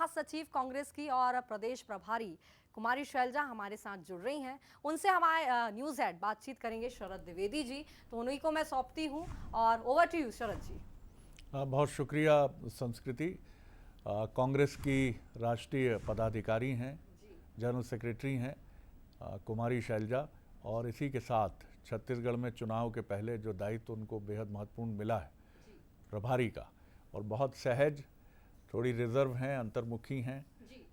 महासचिव कांग्रेस की और प्रदेश प्रभारी कुमारी शैलजा हमारे साथ जुड़ रही हैं। उनसे हमारे न्यूज़ हेड बातचीत करेंगे शरद द्विवेदी जी, तो उन्हीं को मैं सौंपती हूँ और ओवर टू यू शरद जी। बहुत शुक्रिया संस्कृति। कांग्रेस की राष्ट्रीय पदाधिकारी हैं, जनरल सेक्रेटरी हैं कुमारी शैलजा, और इसी के साथ छत्तीसगढ़ में चुनाव के पहले जो दायित्व उनको बेहद महत्वपूर्ण मिला है प्रभारी का, और बहुत सहज, थोड़ी रिजर्व हैं, अंतर्मुखी हैं,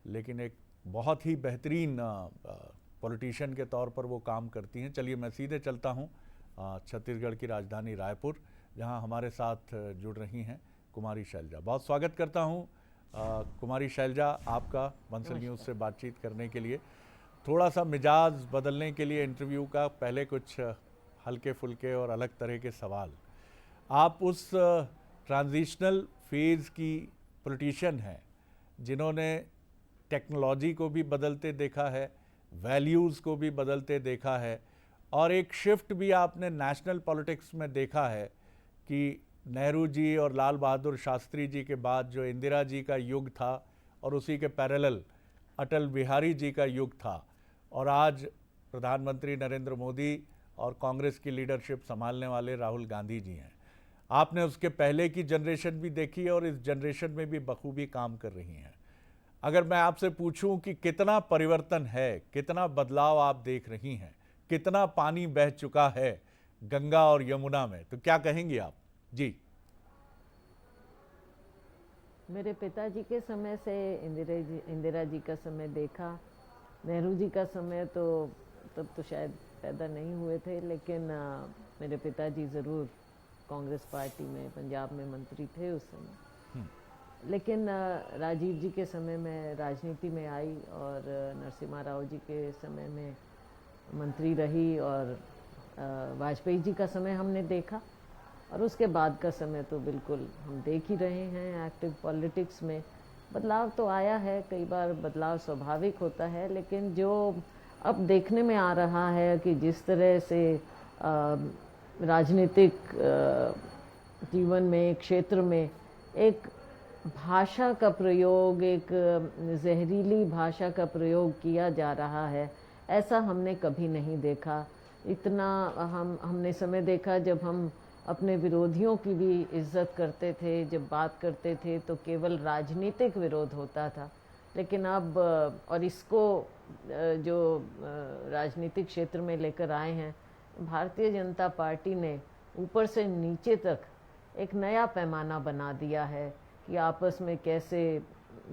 लेकिन एक बहुत ही बेहतरीन पॉलिटिशियन के तौर पर वो काम करती हैं। चलिए मैं सीधे चलता हूँ छत्तीसगढ़ की राजधानी रायपुर, जहाँ हमारे साथ जुड़ रही हैं कुमारी शैलजा। बहुत स्वागत करता हूँ कुमारी शैलजा आपका बंसल न्यूज़ से बातचीत करने के लिए। थोड़ा सा मिजाज बदलने के लिए इंटरव्यू का पहले कुछ हल्के फुल्के और अलग तरह के सवाल। आप उस ट्रांजिशनल फेज़ की पॉलिटिशियन हैं जिन्होंने टेक्नोलॉजी को भी बदलते देखा है, वैल्यूज़ को भी बदलते देखा है, और एक शिफ्ट भी आपने नेशनल पॉलिटिक्स में देखा है कि नेहरू जी और लाल बहादुर शास्त्री जी के बाद जो इंदिरा जी का युग था और उसी के पैरेलल अटल बिहारी जी का युग था, और आज प्रधानमंत्री नरेंद्र मोदी और कांग्रेस की लीडरशिप संभालने वाले राहुल गांधी जी हैं। आपने उसके पहले की जनरेशन भी देखी है और इस जनरेशन में भी बखूबी काम कर रही हैं। अगर मैं आपसे पूछूं कि कितना परिवर्तन है, कितना बदलाव आप देख रही हैं, कितना पानी बह चुका है गंगा और यमुना में, तो क्या कहेंगी आप? जी। मेरे पिताजी के समय से इंदिरा जी का समय देखा, नेहरू जी का समय तो तब तो शायद पैदा नहीं हुए थे, लेकिन मेरे पिताजी ज़रूर कांग्रेस पार्टी में पंजाब में मंत्री थे उस समय। लेकिन राजीव जी के समय में राजनीति में आई और नरसिम्हा राव जी के समय में मंत्री रही, और वाजपेयी जी का समय हमने देखा, और उसके बाद का समय तो बिल्कुल हम देख ही रहे हैं। एक्टिव पॉलिटिक्स में बदलाव तो आया है, कई बार बदलाव स्वाभाविक होता है, लेकिन जो अब देखने में आ रहा है कि जिस तरह से राजनीतिक जीवन में, क्षेत्र में एक भाषा का प्रयोग, एक जहरीली भाषा का प्रयोग किया जा रहा है, ऐसा हमने कभी नहीं देखा। इतना हमने समय देखा जब हम अपने विरोधियों की भी इज्जत करते थे, जब बात करते थे तो केवल राजनीतिक विरोध होता था। लेकिन अब और इसको जो राजनीतिक क्षेत्र में लेकर आए हैं भारतीय जनता पार्टी ने, ऊपर से नीचे तक एक नया पैमाना बना दिया है कि आपस में कैसे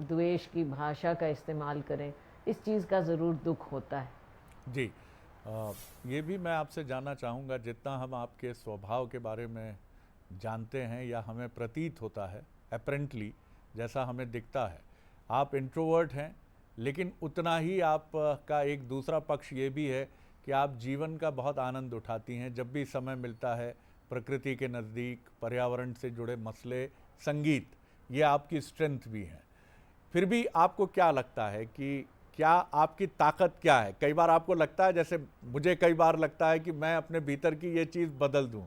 द्वेष की भाषा का इस्तेमाल करें। इस चीज़ का ज़रूर दुख होता है। जी, ये भी मैं आपसे जानना चाहूँगा, जितना हम आपके स्वभाव के बारे में जानते हैं या हमें प्रतीत होता है, अपेरेंटली जैसा हमें दिखता है, आप इंट्रोवर्ट हैं, लेकिन उतना ही आपका एक दूसरा पक्ष ये भी है कि आप जीवन का बहुत आनंद उठाती हैं। जब भी समय मिलता है, प्रकृति के नज़दीक, पर्यावरण से जुड़े मसले, संगीत, ये आपकी स्ट्रेंथ भी हैं। फिर भी आपको क्या लगता है कि क्या आपकी ताकत क्या है? कई बार आपको लगता है, जैसे मुझे कई बार लगता है कि मैं अपने भीतर की ये चीज़ बदल दूं।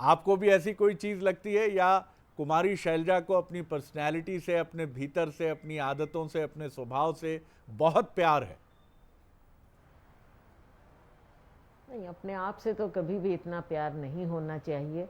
आपको भी ऐसी कोई चीज़ लगती है, या कुमारी शैलजा को अपनी पर्सनैलिटी से, अपने भीतर से, अपनी आदतों से, अपने स्वभाव से बहुत प्यार है? नहीं, अपने आप से तो कभी भी इतना प्यार नहीं होना चाहिए।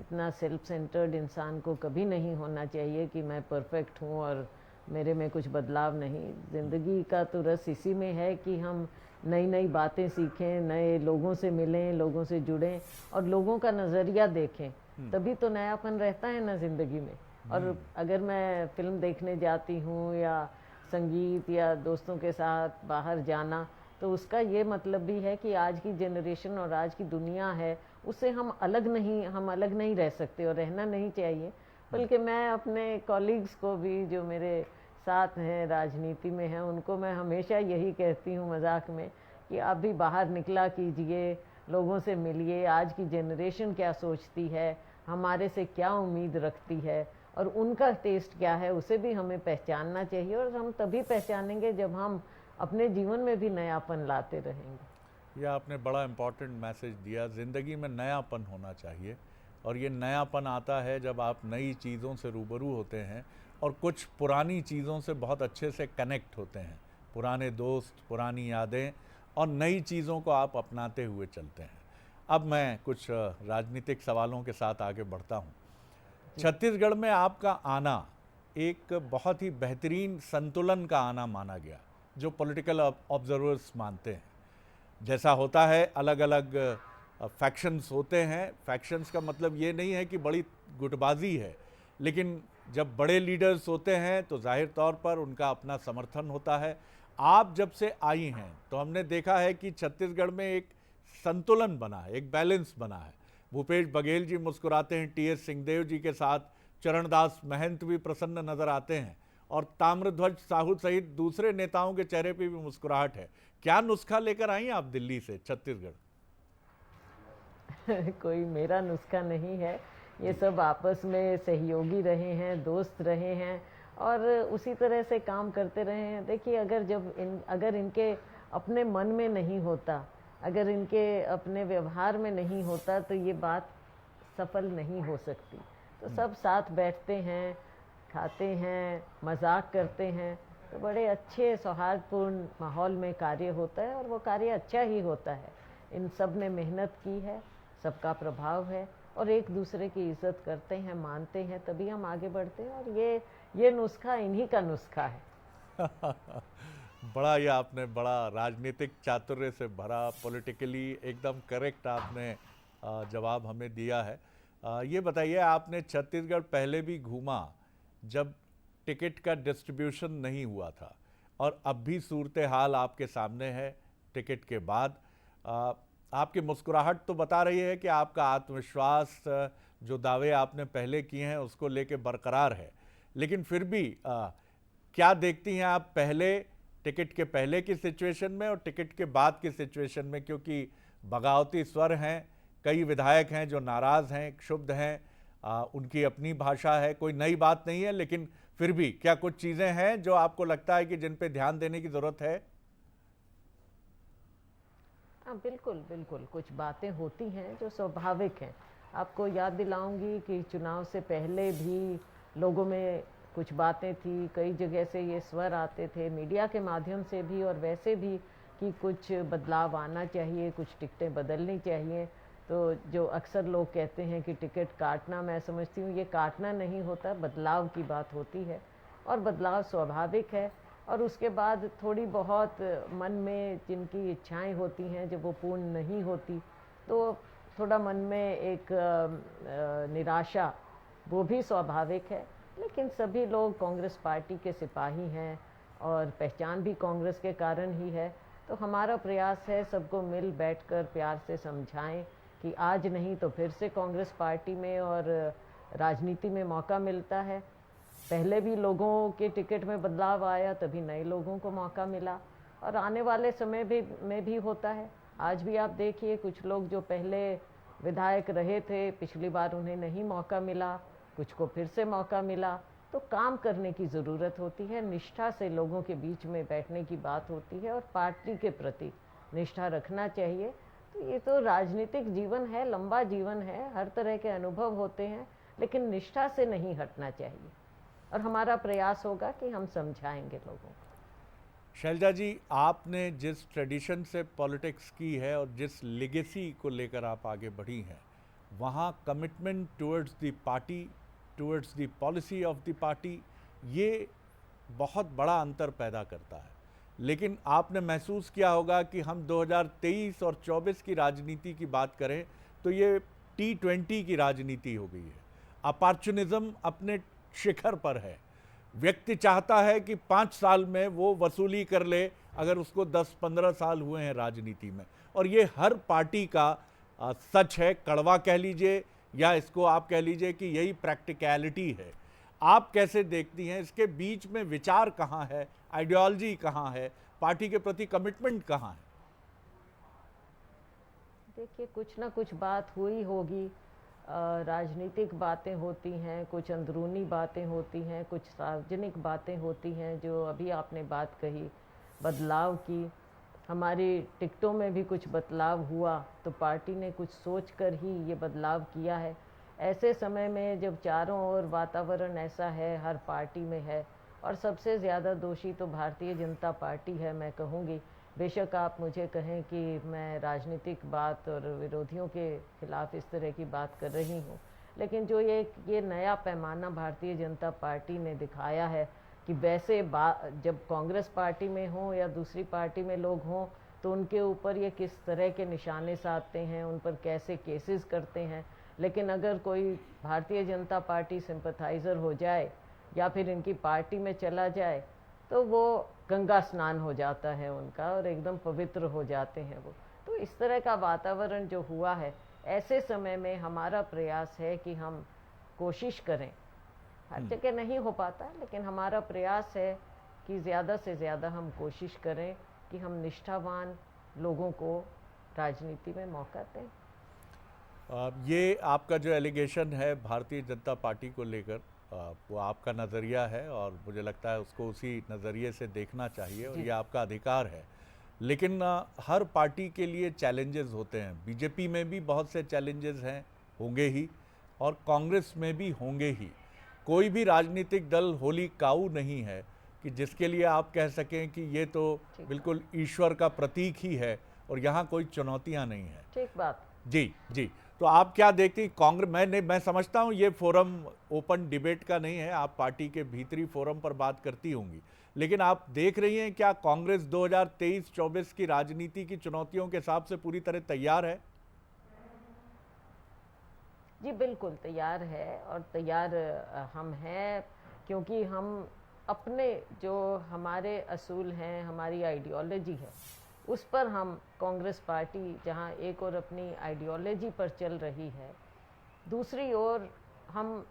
इतना सेल्फ सेंटर्ड इंसान को कभी नहीं होना चाहिए कि मैं परफेक्ट हूँ और मेरे में कुछ बदलाव नहीं। ज़िंदगी का तो रस इसी में है कि हम नई नई बातें सीखें, नए लोगों से मिलें, लोगों से जुड़ें और लोगों का नज़रिया देखें, तभी तो नयापन रहता है ना ज़िंदगी में। और अगर मैं फिल्म देखने जाती हूँ या संगीत या दोस्तों के साथ बाहर जाना, तो उसका ये मतलब भी है कि आज की जनरेशन और आज की दुनिया है, उससे हम अलग नहीं रह सकते और रहना नहीं चाहिए। बल्कि मैं अपने कॉलीग्स को भी, जो मेरे साथ हैं, राजनीति में हैं, उनको मैं हमेशा यही कहती हूँ मजाक में कि आप भी बाहर निकला कीजिए, लोगों से मिलिए, आज की जनरेशन क्या सोचती है, हमारे से क्या उम्मीद रखती है और उनका टेस्ट क्या है, उसे भी हमें पहचानना चाहिए। और हम तभी पहचानेंगे जब हम अपने जीवन में भी नयापन लाते रहेंगे। यह आपने बड़ा इम्पॉर्टेंट मैसेज दिया। ज़िंदगी में नयापन होना चाहिए, और ये नयापन आता है जब आप नई चीज़ों से रूबरू होते हैं और कुछ पुरानी चीज़ों से बहुत अच्छे से कनेक्ट होते हैं। पुराने दोस्त, पुरानी यादें और नई चीज़ों को आप अपनाते हुए चलते हैं। अब मैं कुछ राजनीतिक सवालों के साथ आगे बढ़ता हूँ। छत्तीसगढ़ में आपका आना एक बहुत ही बेहतरीन संतुलन का आना माना गया, जो पॉलिटिकल ऑब्जर्वर्स मानते हैं। जैसा होता है, अलग अलग फैक्शंस होते हैं। फैक्शंस का मतलब ये नहीं है कि बड़ी गुटबाजी है, लेकिन जब बड़े लीडर्स होते हैं तो जाहिर तौर पर उनका अपना समर्थन होता है। आप जब से आई हैं तो हमने देखा है कि छत्तीसगढ़ में एक संतुलन बना है, एक बैलेंस बना है। भूपेश बघेल जी मुस्कुराते हैं, टीएस सिंहदेव जी के साथ चरणदास महंत भी प्रसन्न नजर आते हैं और ताम्रध्वज साहू सहित दूसरे नेताओं के चेहरे पे भी मुस्कुराहट है। क्या नुस्खा लेकर आई आप दिल्ली से छत्तीसगढ़? कोई मेरा नुस्खा नहीं है, ये सब आपस में सहयोगी रहे हैं, दोस्त रहे हैं और उसी तरह से काम करते रहे हैं। देखिए, अगर इनके अपने मन में नहीं होता, अगर इनके अपने व्यवहार में नहीं होता तो ये बात सफल नहीं हो सकती। तो सब साथ बैठते हैं, खाते हैं, मजाक करते हैं, तो बड़े अच्छे सौहार्दपूर्ण माहौल में कार्य होता है और वो कार्य अच्छा ही होता है। इन सब ने मेहनत की है, सबका प्रभाव है और एक दूसरे की इज्जत करते हैं, मानते हैं, तभी हम आगे बढ़ते हैं। और ये नुस्खा इन्हीं का नुस्खा है। बड़ा ये आपने बड़ा राजनीतिक चातुर्य से भरा, पॉलिटिकली एकदम करेक्ट आपने जवाब हमें दिया है। ये बताइए, आपने छत्तीसगढ़ पहले भी घूमा जब टिकट का डिस्ट्रीब्यूशन नहीं हुआ था, और अब भी सूरत हाल आपके सामने है टिकट के बाद। आपकी मुस्कुराहट तो बता रही है कि आपका आत्मविश्वास, जो दावे आपने पहले किए हैं उसको लेके बरकरार है। लेकिन फिर भी क्या देखती हैं आप पहले, टिकट के पहले की सिचुएशन में और टिकट के बाद की सिचुएशन में? क्योंकि बगावती स्वर हैं, कई विधायक हैं जो नाराज़ हैं, क्षुब्ध हैं, उनकी अपनी भाषा है, कोई नई बात नहीं है, लेकिन फिर भी क्या कुछ चीज़ें हैं जो आपको लगता है कि जिन पे ध्यान देने की ज़रूरत है? हाँ, बिल्कुल बिल्कुल, कुछ बातें होती हैं जो स्वाभाविक हैं। आपको याद दिलाऊंगी कि चुनाव से पहले भी लोगों में कुछ बातें थी, कई जगह से ये स्वर आते थे, मीडिया के माध्यम से भी और वैसे भी, कि कुछ बदलाव आना चाहिए, कुछ टिकटें बदलनी चाहिए। तो जो अक्सर लोग कहते हैं कि टिकट काटना, मैं समझती हूँ ये काटना नहीं होता, बदलाव की बात होती है और बदलाव स्वाभाविक है। और उसके बाद थोड़ी बहुत मन में जिनकी इच्छाएं होती हैं जब वो पूर्ण नहीं होती, तो थोड़ा मन में एक निराशा, वो भी स्वाभाविक है। लेकिन सभी लोग कांग्रेस पार्टी के सिपाही हैं और पहचान भी कांग्रेस के कारण ही है। तो हमारा प्रयास है सबको मिल बैठकर प्यार से समझाएं कि आज नहीं तो फिर से कांग्रेस पार्टी में और राजनीति में मौका मिलता है। पहले भी लोगों के टिकट में बदलाव आया, तभी नए लोगों को मौका मिला और आने वाले समय में भी होता है। आज भी आप देखिए, कुछ लोग जो पहले विधायक रहे थे, पिछली बार उन्हें नहीं मौका मिला, कुछ को फिर से मौका मिला। तो काम करने की ज़रूरत होती है, निष्ठा से लोगों के बीच में बैठने की बात होती है और पार्टी के प्रति निष्ठा रखना चाहिए। तो ये तो राजनीतिक जीवन है, लंबा जीवन है, हर तरह के अनुभव होते हैं, लेकिन निष्ठा से नहीं हटना चाहिए और हमारा प्रयास होगा कि हम समझाएंगे लोगों को। शैलजा जी, आपने जिस ट्रेडिशन से पॉलिटिक्स की है और जिस लेगेसी को लेकर आप आगे बढ़ी हैं, वहाँ commitment towards the party, towards the policy of the party, ये बहुत बड़ा अंतर पैदा करता है। लेकिन आपने महसूस किया होगा कि हम 2023 और 24 की राजनीति की बात करें तो ये T20 की राजनीति हो गई है। अपॉर्चुनिज्म अपने शिखर पर है। व्यक्ति चाहता है कि 5 साल में वो वसूली कर ले, अगर उसको 10-15 साल हुए हैं राजनीति में। और ये हर पार्टी का सच है, कड़वा कह लीजिए या इसको आप कह लीजिए कि यही प्रैक्टिकलिटी है। आप कैसे देखती हैं, इसके बीच में विचार कहाँ है, आइडियोलॉजी कहाँ है, पार्टी के प्रति कमिटमेंट कहाँ है? देखिए, कुछ ना कुछ बात हुई होगी, राजनीतिक बातें होती हैं, कुछ अंदरूनी बातें होती हैं, कुछ सार्वजनिक बातें होती हैं। जो अभी आपने बात कही बदलाव की, हमारी टिकटों में भी कुछ बदलाव हुआ तो पार्टी ने कुछ सोच कर ही ये बदलाव किया है। ऐसे समय में जब चारों ओर वातावरण ऐसा है, हर पार्टी में है, और सबसे ज़्यादा दोषी तो भारतीय जनता पार्टी है, मैं कहूँगी। बेशक आप मुझे कहें कि मैं राजनीतिक बात और विरोधियों के खिलाफ इस तरह की बात कर रही हूँ, लेकिन जो ये नया पैमाना भारतीय जनता पार्टी ने दिखाया है कि वैसे जब कांग्रेस पार्टी में हो या दूसरी पार्टी में लोग हों तो उनके ऊपर ये किस तरह के निशाने साधते हैं, उन पर कैसे केसेस करते हैं। लेकिन अगर कोई भारतीय जनता पार्टी सिंपथाइज़र हो जाए या फिर इनकी पार्टी में चला जाए तो वो गंगा स्नान हो जाता है उनका और एकदम पवित्र हो जाते हैं वो। तो इस तरह का वातावरण जो हुआ है, ऐसे समय में हमारा प्रयास है कि हम कोशिश करें, हर जगह नहीं हो पाता, लेकिन हमारा प्रयास है कि ज़्यादा से ज़्यादा हम कोशिश करें कि हम निष्ठावान लोगों को राजनीति में मौका दें। ये आपका जो एलिगेशन है भारतीय जनता पार्टी को लेकर, वो आपका नज़रिया है और मुझे लगता है उसको उसी नज़रिए से देखना चाहिए और ये आपका अधिकार है। लेकिन हर पार्टी के लिए चैलेंजेस होते हैं। बीजेपी में भी बहुत से चैलेंजेस हैं, होंगे ही, और कांग्रेस में भी होंगे ही। कोई भी राजनीतिक दल होली काऊ नहीं है कि जिसके लिए आप कह सकें कि ये तो बिल्कुल ईश्वर का प्रतीक ही है और यहाँ कोई चुनौतियाँ नहीं है। ठीक बात। जी जी। तो आप क्या देखती कांग्रेस? मैं समझता हूँ ये फोरम ओपन डिबेट का नहीं है, आप पार्टी के भीतरी फोरम पर बात करती होंगी, लेकिन आप देख रही हैं क्या कांग्रेस 2023-24 की राजनीति की चुनौतियों के हिसाब से पूरी तरह तैयार है? जी बिल्कुल तैयार है, और तैयार हम हैं क्योंकि हम अपने जो हमारे असूल हैं, हमारी आइडियोलॉजी है, उस पर हम कांग्रेस पार्टी जहां एक और अपनी आइडियोलॉजी पर चल रही है, दूसरी ओर हम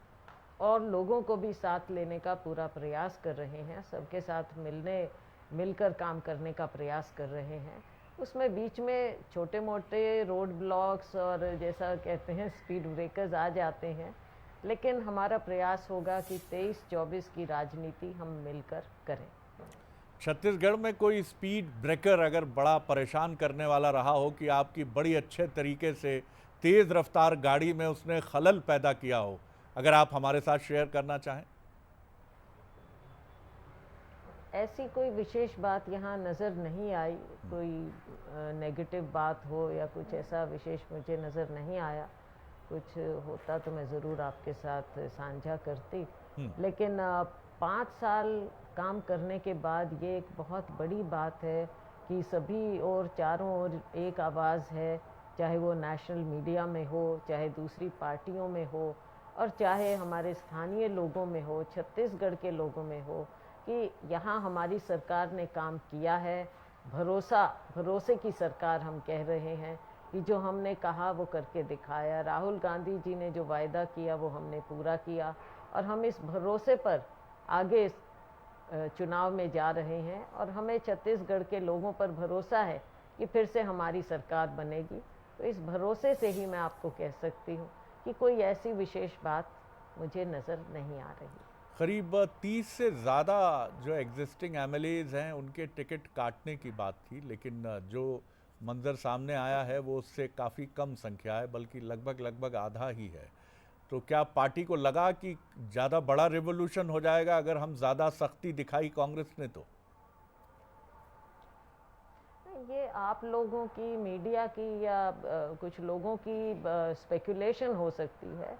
और लोगों को भी साथ लेने का पूरा प्रयास कर रहे हैं, सबके साथ मिलकर काम करने का प्रयास कर रहे हैं। उसमें बीच में छोटे मोटे रोड ब्लॉक्स और जैसा कहते हैं स्पीड ब्रेकर्स आ जाते हैं, लेकिन हमारा प्रयास होगा कि 23-24 की राजनीति हम मिलकर करें। छत्तीसगढ़ में कोई स्पीड ब्रेकर अगर बड़ा परेशान करने वाला रहा हो कि आपकी बड़ी अच्छे तरीके से तेज़ रफ्तार गाड़ी में उसने खलल पैदा किया हो, अगर आप हमारे साथ शेयर करना चाहें? ऐसी कोई विशेष बात यहाँ नज़र नहीं आई, कोई नेगेटिव बात हो या कुछ ऐसा विशेष मुझे नज़र नहीं आया। कुछ होता तो मैं ज़रूर आपके साथ साझा करती, लेकिन 5 साल काम करने के बाद ये एक बहुत बड़ी बात है कि सभी और चारों ओर एक आवाज़ है, चाहे वो नेशनल मीडिया में हो, चाहे दूसरी पार्टियों में हो, और चाहे हमारे स्थानीय लोगों में हो, छत्तीसगढ़ के लोगों में हो, कि यहाँ हमारी सरकार ने काम किया है। भरोसे की सरकार हम कह रहे हैं कि जो हमने कहा वो करके दिखाया। राहुल गांधी जी ने जो वायदा किया वो हमने पूरा किया, और हम इस भरोसे पर आगे चुनाव में जा रहे हैं, और हमें छत्तीसगढ़ के लोगों पर भरोसा है कि फिर से हमारी सरकार बनेगी। तो इस भरोसे से ही मैं आपको कह सकती हूँ कि कोई ऐसी विशेष बात मुझे नज़र नहीं आ रही। करीब 30 से ज़्यादा जो एग्जिस्टिंग एमएलएज हैं उनके टिकट काटने की बात थी, लेकिन जो मंजर सामने आया है वो उससे काफ़ी कम संख्या है, बल्कि लगभग आधा ही है। तो क्या पार्टी को लगा कि ज़्यादा बड़ा रिवॉल्यूशन हो जाएगा अगर हम ज़्यादा सख्ती दिखाई कांग्रेस ने? तो ये आप लोगों की, मीडिया की या कुछ लोगों की स्पेकुलेशन हो सकती है,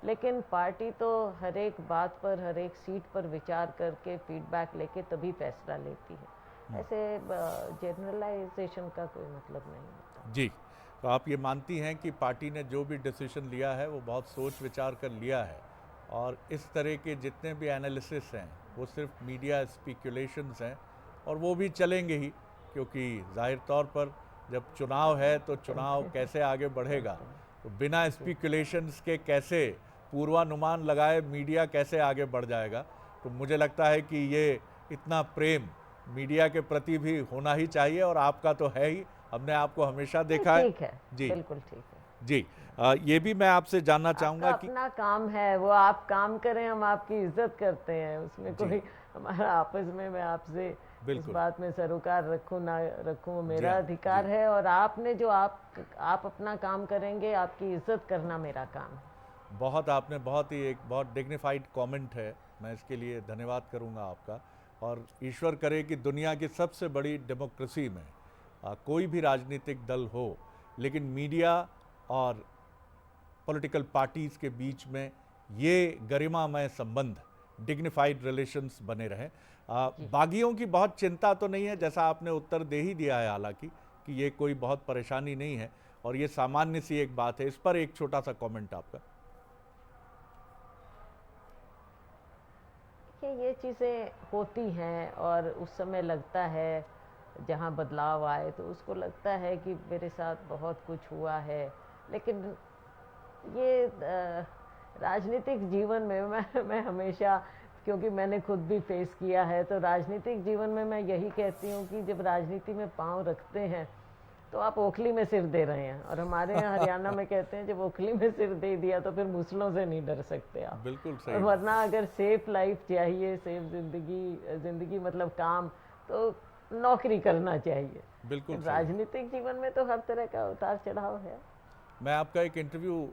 लेकिन पार्टी तो हर एक बात पर, हर एक सीट पर विचार करके फीडबैक लेके तभी फैसला लेती है। ऐसे जनरलाइजेशन का कोई मतलब नहीं होता। जी, तो आप ये मानती हैं कि पार्टी ने जो भी डिसीजन लिया है वो बहुत सोच विचार कर लिया है, और इस तरह के जितने भी एनालिसिस हैं वो सिर्फ मीडिया स्पेकुलेशंस हैं, और वो भी चलेंगे ही, क्योंकि जाहिर तौर पर जब चुनाव है तो चुनाव कैसे आगे बढ़ेगा, तो बिना स्पेकुलेशंस के कैसे पूर्वानुमान लगाए मीडिया कैसे आगे बढ़ जाएगा। तो मुझे लगता है कि ये इतना प्रेम मीडिया के प्रति भी होना ही चाहिए, और आपका तो है ही, हमने आपको हमेशा देखा है। ठीक है जी, बिल्कुल ठीक है जी। ये भी मैं आपसे जानना चाहूँगा कि अपना काम है, वो आप काम करें, हम आपकी इज्जत करते हैं, उसमें कोई हमारा आपस में मैं आपसे इस बात में सरोकार रखूं ना रखूं मेरा अधिकार है, और आपने जो आप अपना काम करेंगे, आपकी इज्जत करना मेरा काम है। बहुत आपने बहुत ही एक बहुत डिग्निफाइड कमेंट है, मैं इसके लिए धन्यवाद करूंगा आपका। और ईश्वर करे कि दुनिया की सबसे बड़ी डेमोक्रेसी में कोई भी राजनीतिक दल हो, लेकिन मीडिया और पॉलिटिकल पार्टीज़ के बीच में ये गरिमामय संबंध, डिग्निफाइड रिलेशंस बने रहें। बागियों की बहुत चिंता तो नहीं है, जैसा आपने उत्तर दे ही दिया है हालांकि, कि ये कोई बहुत परेशानी नहीं है और ये सामान्य सी एक बात है। इस पर एक छोटा सा कमेंट आपका। कि ये चीज़ें होती हैं और उस समय लगता है, जहाँ बदलाव आए तो उसको लगता है कि मेरे साथ बहुत कुछ हुआ है। लेकिन ये राजनीतिक जीवन में मैं हमेशा, क्योंकि मैंने खुद भी फेस किया है, तो राजनीतिक जीवन में मैं यही कहती हूँ कि जब राजनीति में पांव रखते हैं तो आप ओखली में सिर दे रहे हैं। और हमारे यहाँ हरियाणा में कहते हैं जब ओखली में सिर दे दिया तो फिर मुसलों से नहीं डर सकते आप। बिल्कुल सही। और वरना अगर सेफ लाइफ चाहिए, सेफ जिंदगी मतलब काम, तो नौकरी करना चाहिए। बिल्कुल सही। राजनीतिक जीवन में तो हर तरह का उतार चढ़ाव है। मैं आपका एक इंटरव्यू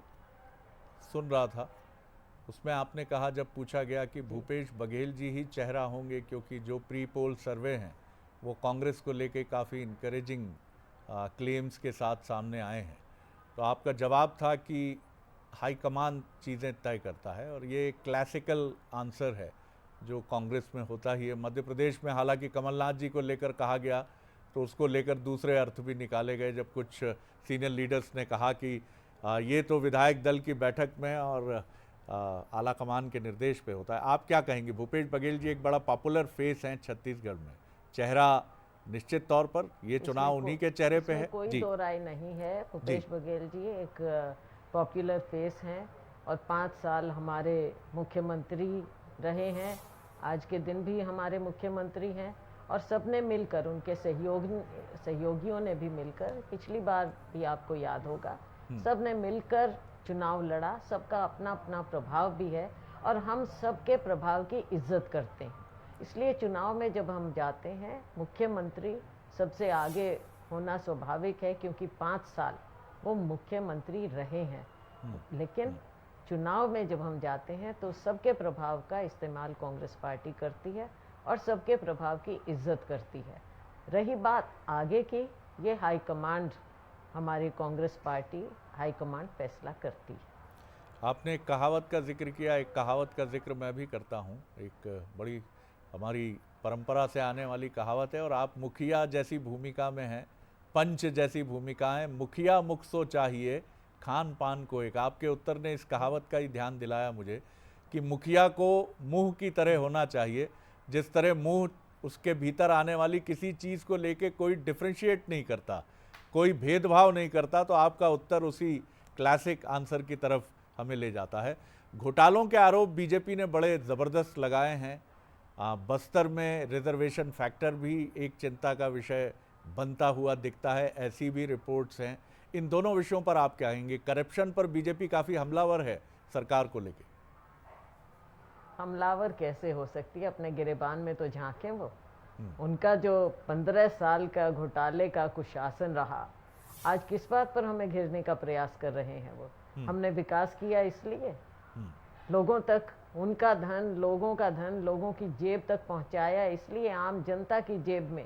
सुन रहा था, उसमें आपने कहा, जब पूछा गया कि भूपेश बघेल जी ही चेहरा होंगे क्योंकि जो प्री पोल सर्वे हैं वो कांग्रेस को लेके काफ़ी इनकरेजिंग क्लेम्स के साथ सामने आए हैं, तो आपका जवाब था कि हाईकमान चीज़ें तय करता है। और ये क्लासिकल आंसर है जो कांग्रेस में होता ही है। मध्य प्रदेश में हालांकि कमलनाथ जी को लेकर कहा गया तो उसको लेकर दूसरे अर्थ भी निकाले गए, जब कुछ सीनियर लीडर्स ने कहा कि ये तो विधायक दल की बैठक में और आला कमान के निर्देश पे होता है। आप क्या कहेंगे? भूपेश बघेल जी एक बड़ा पॉपुलर फेस हैं छत्तीसगढ़ में, चेहरा निश्चित तौर पर ये चुनाव उन्हीं के चेहरे पे है। कोई जी दो राय नहीं है। भूपेश बघेल जी एक पॉपुलर फेस हैं और 5 साल हमारे मुख्यमंत्री रहे हैं, आज के दिन भी हमारे मुख्यमंत्री हैं। और सबने मिलकर, उनके सहयोगियों ने भी मिलकर, पिछली बार भी आपको याद होगा, सबने मिलकर चुनाव लड़ा। सबका अपना अपना प्रभाव भी है और हम सबके प्रभाव की इज्जत करते हैं। इसलिए चुनाव में जब हम जाते हैं, मुख्यमंत्री सबसे आगे होना स्वाभाविक है, क्योंकि 5 साल वो मुख्यमंत्री रहे हैं। लेकिन चुनाव में जब हम जाते हैं तो सबके प्रभाव का इस्तेमाल कांग्रेस पार्टी करती है और सबके प्रभाव की इज्जत करती है। रही बात आगे की, ये हाईकमांड, हमारी कांग्रेस पार्टी हाईकमांड फैसला करती है। आपने एक कहावत का जिक्र किया, एक कहावत का जिक्र मैं भी करता हूँ। एक बड़ी हमारी परंपरा से आने वाली कहावत है और आप मुखिया जैसी भूमिका में हैं, पंच जैसी भूमिका है। मुखिया मुख सो चाहिए, खान पान को एक। आपके उत्तर ने इस कहावत का ही ध्यान दिलाया मुझे कि मुखिया को मुंह की तरह होना चाहिए, जिस तरह मुंह उसके भीतर आने वाली किसी चीज़ को लेके कोई डिफ्रेंशिएट नहीं करता, कोई भेदभाव नहीं करता। तो आपका उत्तर उसी क्लासिक आंसर की तरफ हमें ले जाता है। घोटालों के आरोप बीजेपी ने बड़े ज़बरदस्त लगाए हैं। बस्तर में रिजर्वेशन फैक्टर भी एक चिंता का विषय बनता हुआ दिखता है, ऐसी भी रिपोर्ट्स हैं। इन दोनों विषयों पर आप क्या कहेंगे? करप्शन पर बीजेपी काफ़ी हमलावर है सरकार को लेके। हमलावर कैसे हो सकती है? अपने गिरेबान में तो झांकें वो। उनका जो 15 साल का घोटाले का कुशासन रहा, आज किस बात पर हमें घिरने का प्रयास कर रहे हैं वो? हमने विकास किया इसलिए, लोगों तक उनका धन, लोगों का धन लोगों की जेब तक पहुंचाया इसलिए, आम जनता की जेब में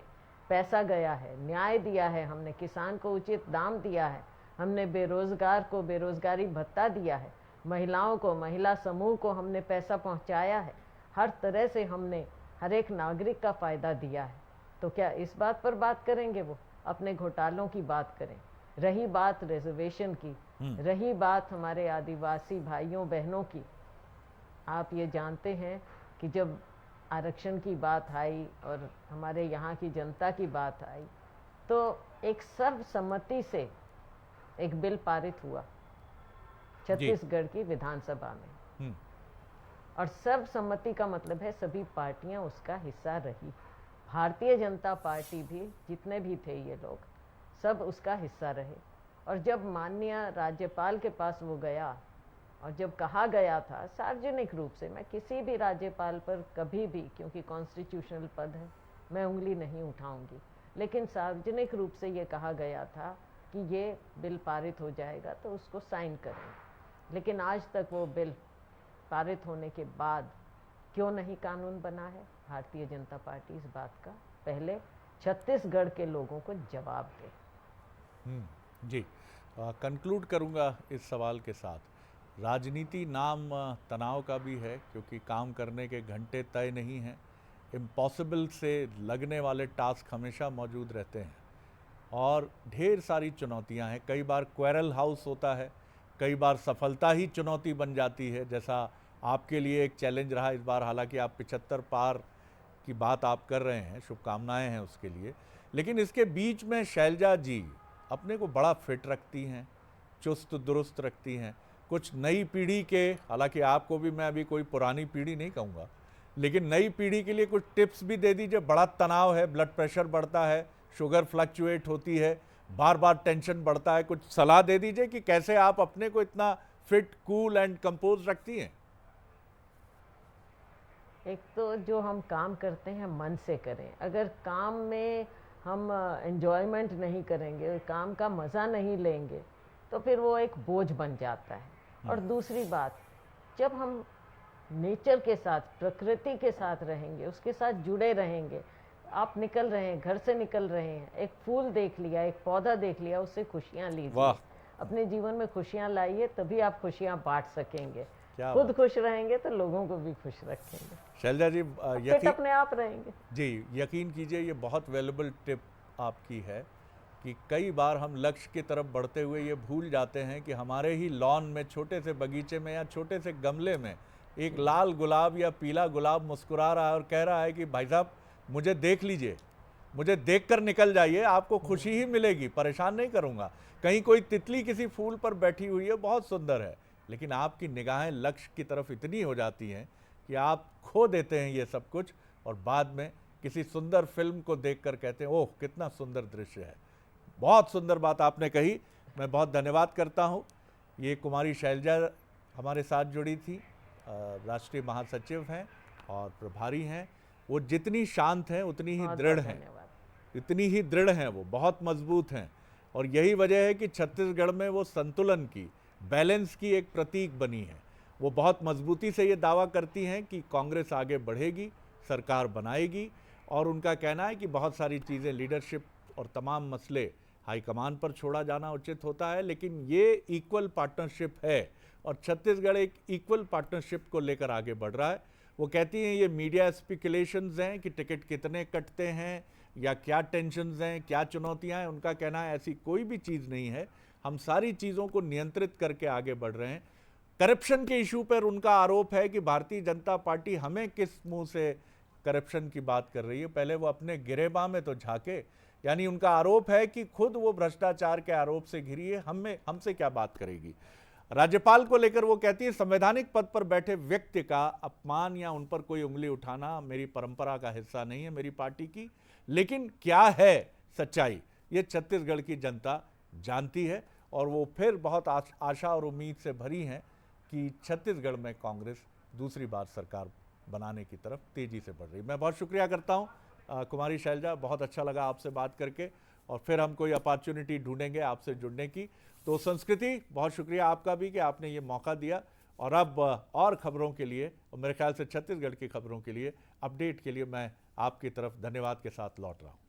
पैसा गया है, न्याय दिया है हमने, किसान को उचित दाम दिया है, हमने बेरोजगार को बेरोजगारी भत्ता दिया है, महिलाओं को, महिला समूह को हमने पैसा पहुंचाया है। हर तरह से हमने हर एक नागरिक का फ़ायदा दिया है। तो क्या इस बात पर बात करेंगे वो? अपने घोटालों की बात करें। रही बात रिजर्वेशन की, रही बात हमारे आदिवासी भाइयों बहनों की, आप ये जानते हैं कि जब आरक्षण की बात आई और हमारे यहाँ की जनता की बात आई तो एक सर्वसम्मति से एक बिल पारित हुआ छत्तीसगढ़ की विधानसभा में। और सर्वसम्मति का मतलब है सभी पार्टियां उसका हिस्सा रही। भारतीय जनता पार्टी भी, जितने भी थे ये लोग, सब उसका हिस्सा रहे। और जब माननीय राज्यपाल के पास वो गया और जब कहा गया था सार्वजनिक रूप से, मैं किसी भी राज्यपाल पर कभी भी, क्योंकि कॉन्स्टिट्यूशनल पद है, मैं उंगली नहीं उठाऊंगी, लेकिन सार्वजनिक रूप से ये कहा गया था कि ये बिल पारित हो जाएगा तो उसको साइन करें। लेकिन आज तक वो बिल पारित होने के बाद क्यों नहीं कानून बना है? भारतीय जनता पार्टी इस बात का पहले छत्तीसगढ़ के लोगों को जवाब दे। जी, कंक्लूड करूंगा इस सवाल के साथ। राजनीति नाम तनाव का भी है, क्योंकि काम करने के घंटे तय नहीं हैं। इम्पॉसिबल से लगने वाले टास्क हमेशा मौजूद रहते हैं और ढेर सारी चुनौतियां हैं। कई बार क्वेरल हाउस होता है, कई बार सफलता ही चुनौती बन जाती है, जैसा आपके लिए एक चैलेंज रहा इस बार। हालांकि आप 75 पार की बात आप कर रहे हैं, शुभकामनाएं हैं उसके लिए। लेकिन इसके बीच में शैलजा जी अपने को बड़ा फिट रखती हैं, चुस्त दुरुस्त रखती हैं। कुछ नई पीढ़ी के, हालांकि आपको भी मैं अभी कोई पुरानी पीढ़ी नहीं कहूँगा, लेकिन नई पीढ़ी के लिए कुछ टिप्स भी दे दीजिए। बड़ा तनाव है, ब्लड प्रेशर बढ़ता है, शुगर फ्लक्चुएट होती है, बार बार टेंशन बढ़ता है। कुछ सलाह दे दीजिए कि कैसे आप अपने को इतना फिट, कूल एंड कंपोज रखती हैं। एक तो जो हम काम करते हैं मन से करें। अगर काम में हम एंजॉयमेंट नहीं करेंगे, काम का मज़ा नहीं लेंगे, तो फिर वो एक बोझ बन जाता है। और दूसरी बात, जब हम नेचर के साथ, प्रकृति के साथ रहेंगे, उसके साथ जुड़े रहेंगे। आप निकल रहे हैं, घर से निकल रहे हैं, एक फूल देख लिया, एक पौधा देख लिया, उससे खुशियाँ लीजिए। अपने जीवन में खुशियाँ लाइए, तभी आप खुशियाँ बांट सकेंगे। खुद खुश रहेंगे तो लोगों को भी खुश रखेंगे। शैलजा जी, फिट अपने आप रहेंगे। जी, यकीन कीजिए ये बहुत वैल्यूबल टिप आपकी है कि कई बार हम लक्ष्य की तरफ बढ़ते हुए ये भूल जाते हैं कि हमारे ही लॉन में, छोटे से बगीचे में या छोटे से गमले में एक लाल गुलाब या पीला गुलाब मुस्कुरा रहा है और कह रहा है कि भाई साहब मुझे देख लीजिए, मुझे देखकर निकल जाइए, आपको खुशी ही मिलेगी, परेशान नहीं करूँगा। कहीं कोई तितली किसी फूल पर बैठी हुई है, बहुत सुंदर है, लेकिन आपकी निगाहें लक्ष्य की तरफ इतनी हो जाती हैं कि आप खो देते हैं ये सब कुछ और बाद में किसी सुंदर फिल्म को देखकर कहते हैं ओह कितना सुंदर दृश्य है। बहुत सुंदर बात आपने कही, मैं बहुत धन्यवाद करता हूँ। ये कुमारी शैलजा हमारे साथ जुड़ी थी, राष्ट्रीय महासचिव हैं और प्रभारी हैं। वो जितनी शांत हैं उतनी ही दृढ़ हैं, इतनी ही दृढ़ हैं, वो बहुत मजबूत हैं। और यही वजह है कि छत्तीसगढ़ में वो संतुलन की, बैलेंस की एक प्रतीक बनी है। वो बहुत मजबूती से ये दावा करती हैं कि कांग्रेस आगे बढ़ेगी, सरकार बनाएगी। और उनका कहना है कि बहुत सारी चीज़ें, लीडरशिप और तमाम मसले हाईकमान पर छोड़ा जाना उचित होता है, लेकिन ये इक्वल पार्टनरशिप है और छत्तीसगढ़ एक इक्वल पार्टनरशिप को लेकर आगे बढ़ रहा है। वो कहती हैं ये मीडिया स्पेकुलेशंस हैं कि टिकट कितने कटते हैं या क्या टेंशन्स हैं, क्या चुनौतियां हैं। उनका कहना है ऐसी कोई भी चीज़ नहीं है, हम सारी चीज़ों को नियंत्रित करके आगे बढ़ रहे हैं। करप्शन के इशू पर उनका आरोप है कि भारतीय जनता पार्टी हमें किस मुंह से करप्शन की बात कर रही है, पहले वो अपने गिरेबां में तो झांके। यानी उनका आरोप है कि खुद वो भ्रष्टाचार के आरोप से घिरी है, हमसे क्या बात करेगी। राज्यपाल को लेकर वो कहती है संवैधानिक पद पर बैठे व्यक्ति का अपमान या उन पर कोई उंगली उठाना मेरी परंपरा का हिस्सा नहीं है, मेरी पार्टी की। लेकिन क्या है सच्चाई, ये छत्तीसगढ़ की जनता जानती है और वो फिर बहुत आशा और उम्मीद से भरी हैं कि छत्तीसगढ़ में कांग्रेस दूसरी बार सरकार बनाने की तरफ तेजी से बढ़ रही। मैं बहुत शुक्रिया करता हूँ कुमारी शैलजा, बहुत अच्छा लगा आपसे बात करके और फिर हम कोई अपॉर्चुनिटी ढूंढेंगे आपसे जुड़ने की। तो संस्कृति, बहुत शुक्रिया आपका भी कि आपने ये मौका दिया। और अब और खबरों के लिए, और मेरे ख्याल से छत्तीसगढ़ की खबरों के लिए, अपडेट के लिए मैं आपकी तरफ धन्यवाद के साथ लौट रहा हूँ।